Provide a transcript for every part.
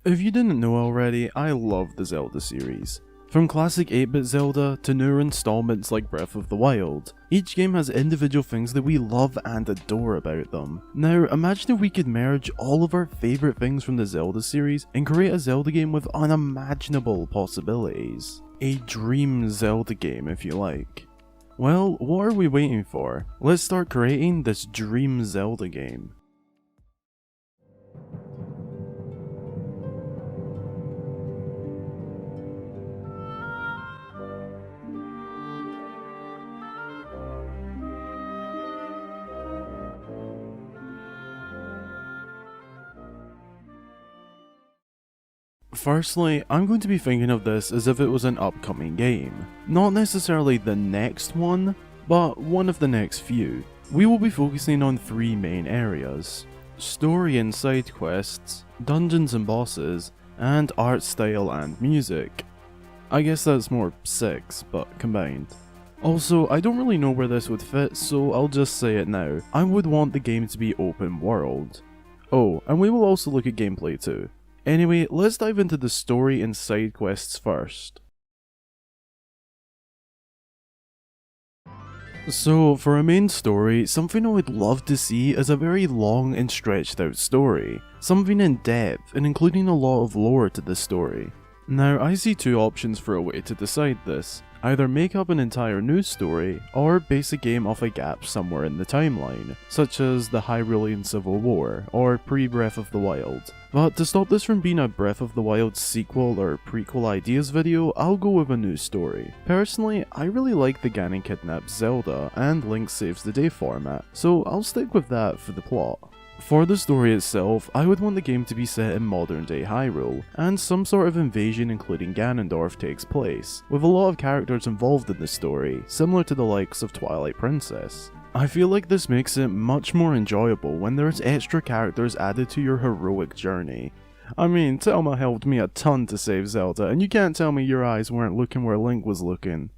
If you didn't know already, I love the Zelda series. From classic 8-bit Zelda to newer installments like Breath of the Wild, each game has individual things that we love and adore about them. Now, imagine if we could merge all of our favourite things from the Zelda series and create a Zelda game with unimaginable possibilities. A Dream Zelda game, if you like. Well, what are we waiting for? Let's start creating this Dream Zelda game. Firstly, I'm going to be thinking of this as if it was an upcoming game. Not necessarily the next one, but one of the next few. We will be focusing on 3 main areas: story and side quests, dungeons and bosses, and art style and music. I guess that's more 6, but combined. Also, I don't really know where this would fit, so I'll just say it now. I would want the game to be open world. Oh, and we will also look at gameplay too. Anyway, let's dive into the story and side quests first. So, for a main story, something I would love to see is a very long and stretched out story. Something in depth and including a lot of lore to the story. Now, I see 2 options for a way to decide this. Either make up an entire new story, or base a game off a gap somewhere in the timeline, such as the Hyrulean Civil War, or pre-Breath of the Wild. But to stop this from being a Breath of the Wild sequel or prequel ideas video, I'll go with a new story. Personally, I really like the Ganon kidnaps Zelda and Link saves the day format, so I'll stick with that for the plot. For the story itself, I would want the game to be set in modern day Hyrule, and some sort of invasion including Ganondorf takes place, with a lot of characters involved in the story, similar to the likes of Twilight Princess. I feel like this makes it much more enjoyable when there's extra characters added to your heroic journey. I mean, Telma helped me a ton to save Zelda, and you can't tell me your eyes weren't looking where Link was looking.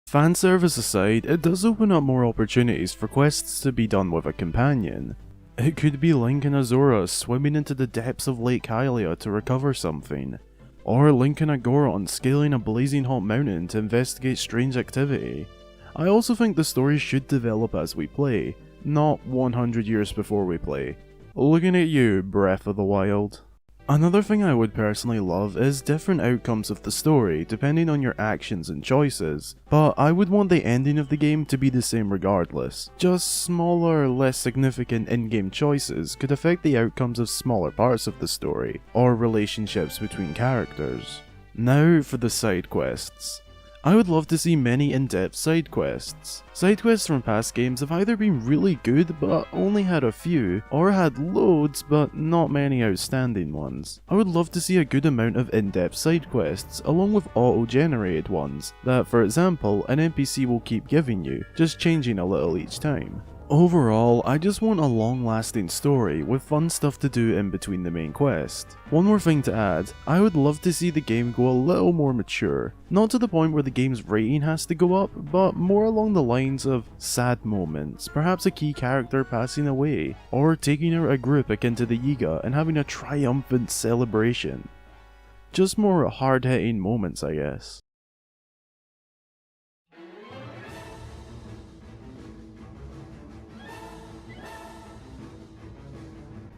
Fanservice aside, it does open up more opportunities for quests to be done with a companion. It could be Link and Azora swimming into the depths of Lake Hylia to recover something, or Link and a Goron scaling a blazing hot mountain to investigate strange activity. I also think the story should develop as we play, not 100 years before we play. Looking at you, Breath of the Wild. Another thing I would personally love is different outcomes of the story depending on your actions and choices, but I would want the ending of the game to be the same regardless. Just smaller, less significant in-game choices could affect the outcomes of smaller parts of the story, or relationships between characters. Now for the side quests. I would love to see many in-depth side quests. Side quests from past games have either been really good but only had a few, or had loads but not many outstanding ones. I would love to see a good amount of in-depth side quests along with auto-generated ones that, for example, an NPC will keep giving you, just changing a little each time. Overall, I just want a long-lasting story with fun stuff to do in between the main quest. One more thing to add, I would love to see the game go a little more mature. Not to the point where the game's rating has to go up, but more along the lines of sad moments, perhaps a key character passing away, or taking out a group akin to the Yiga and having a triumphant celebration. Just more hard-hitting moments, I guess.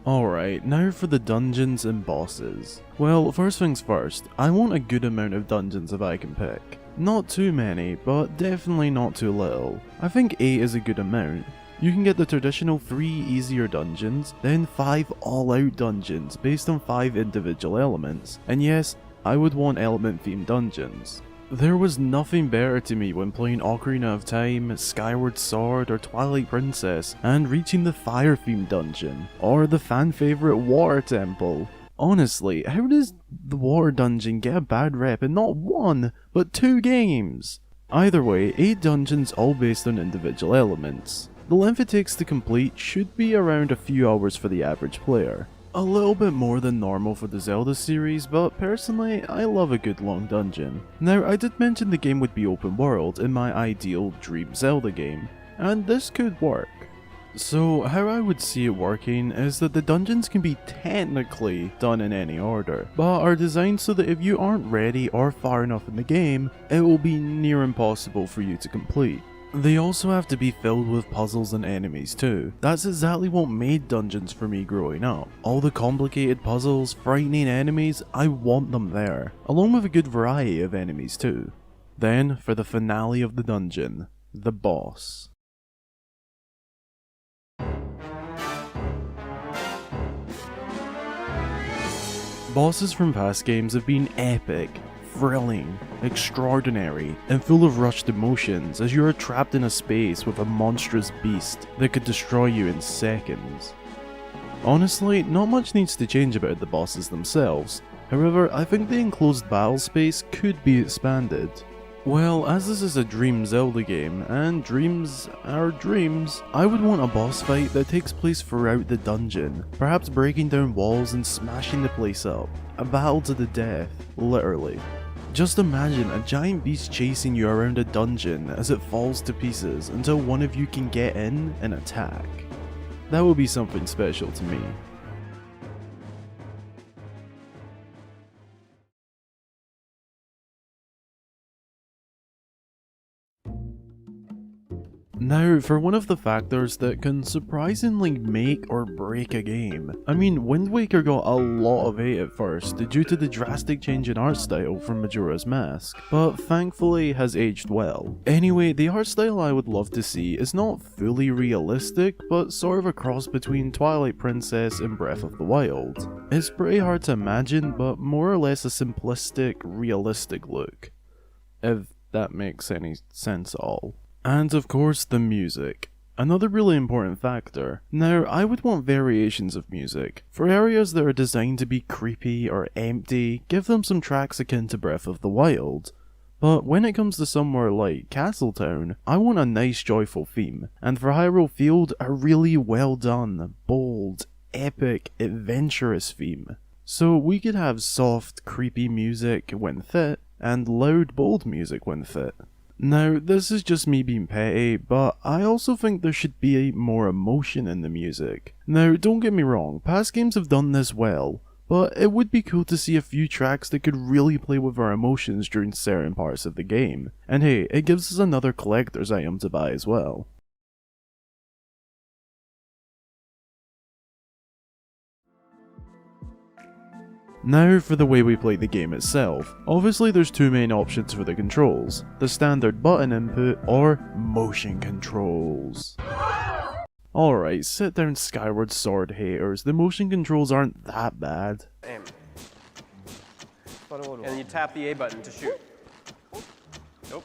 Alright, now for the dungeons and bosses. Well, first things first, I want a good amount of dungeons if I can pick. Not too many, but definitely not too little. I think 8 is a good amount. You can get the traditional 3 easier dungeons, then 5 all-out dungeons based on 5 individual elements, and yes, I would want element-themed dungeons. There was nothing better to me when playing Ocarina of Time, Skyward Sword, or Twilight Princess, and reaching the fire-themed dungeon, or the fan-favourite Water Temple. Honestly, how does the Water Dungeon get a bad rep in not 1, but 2 games? Either way, 8 dungeons all based on individual elements. The length it takes to complete should be around a few hours for the average player. A little bit more than normal for the Zelda series, but personally, I love a good long dungeon. Now, I did mention the game would be open world in my ideal Dream Zelda game, and this could work. So how I would see it working is that the dungeons can be technically done in any order, but are designed so that if you aren't ready or far enough in the game, it will be near impossible for you to complete. They also have to be filled with puzzles and enemies too. That's exactly what made dungeons for me growing up. All the complicated puzzles, frightening enemies, I want them there, along with a good variety of enemies too. Then, for the finale of the dungeon, the boss. Bosses from past games have been epic, thrilling, extraordinary, and full of rushed emotions as you are trapped in a space with a monstrous beast that could destroy you in seconds. Honestly, not much needs to change about the bosses themselves. However, I think the enclosed battle space could be expanded. Well, as this is a Dream Zelda game, and dreams are dreams, I would want a boss fight that takes place throughout the dungeon, perhaps breaking down walls and smashing the place up. A battle to the death, literally. Just imagine a giant beast chasing you around a dungeon as it falls to pieces until one of you can get in and attack. That would be something special to me. Now, for one of the factors that can surprisingly make or break a game. I mean, Wind Waker got a lot of hate at first due to the drastic change in art style from Majora's Mask, but thankfully has aged well. Anyway, the art style I would love to see is not fully realistic, but sort of a cross between Twilight Princess and Breath of the Wild. It's pretty hard to imagine, but more or less a simplistic, realistic look. If that makes any sense at all. And of course the music. Another really important factor. Now, I would want variations of music. For areas that are designed to be creepy or empty, give them some tracks akin to Breath of the Wild. But when it comes to somewhere like Castletown, I want a nice joyful theme. And for Hyrule Field, a really well done, bold, epic, adventurous theme. So we could have soft, creepy music when fit, and loud, bold music when fit. Now, this is just me being petty, but I also think there should be more emotion in the music. Now, don't get me wrong, past games have done this well, but it would be cool to see a few tracks that could really play with our emotions during certain parts of the game. And hey, it gives us another collector's item to buy as well. Now for the way we play the game itself. Obviously there's two main options for the controls, the standard button input or motion controls. Alright, sit down Skyward Sword haters, the motion controls aren't that bad. Aim. And you tap the A button to shoot. Nope.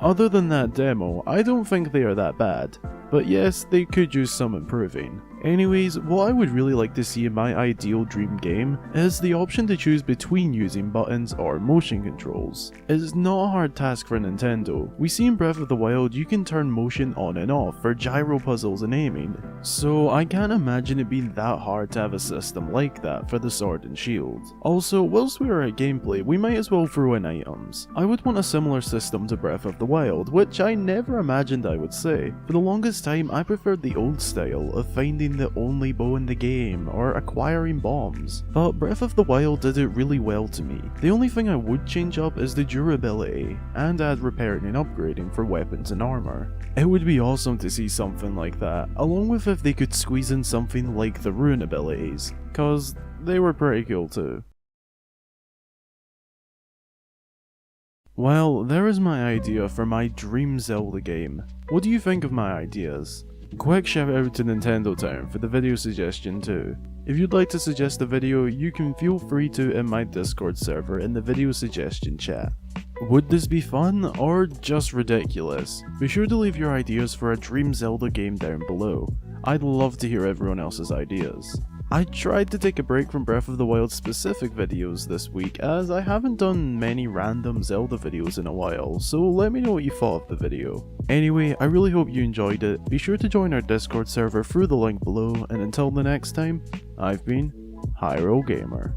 Other than that demo, I don't think they are that bad, but yes, they could use some improving. Anyways, what I would really like to see in my ideal dream game is the option to choose between using buttons or motion controls. It's not a hard task for Nintendo. We see in Breath of the Wild you can turn motion on and off for gyro puzzles and aiming, so I can't imagine it being that hard to have a system like that for the Sword and Shield. Also, whilst we are at gameplay, we might as well throw in items. I would want a similar system to Breath of the Wild, which I never imagined I would say. For the longest time I preferred the old style of finding the only bow in the game or acquiring bombs, but Breath of the Wild did it really well to me. The only thing I would change up is the durability, and add repairing and upgrading for weapons and armor. It would be awesome to see something like that, along with if they could squeeze in something like the rune abilities, cause they were pretty cool too. Well, there is my idea for my Dream Zelda game. What do you think of my ideas? Quick shout out to Nintendo Town for the video suggestion too. If you'd like to suggest a video, you can feel free to in my Discord server in the video suggestion chat. Would this be fun or just ridiculous? Be sure to leave your ideas for a Dream Zelda game down below. I'd love to hear everyone else's ideas. I tried to take a break from Breath of the Wild specific videos this week as I haven't done many random Zelda videos in a while, so let me know what you thought of the video. Anyway, I really hope you enjoyed it. Be sure to join our Discord server through the link below, and until the next time, I've been Hyrule Gamer.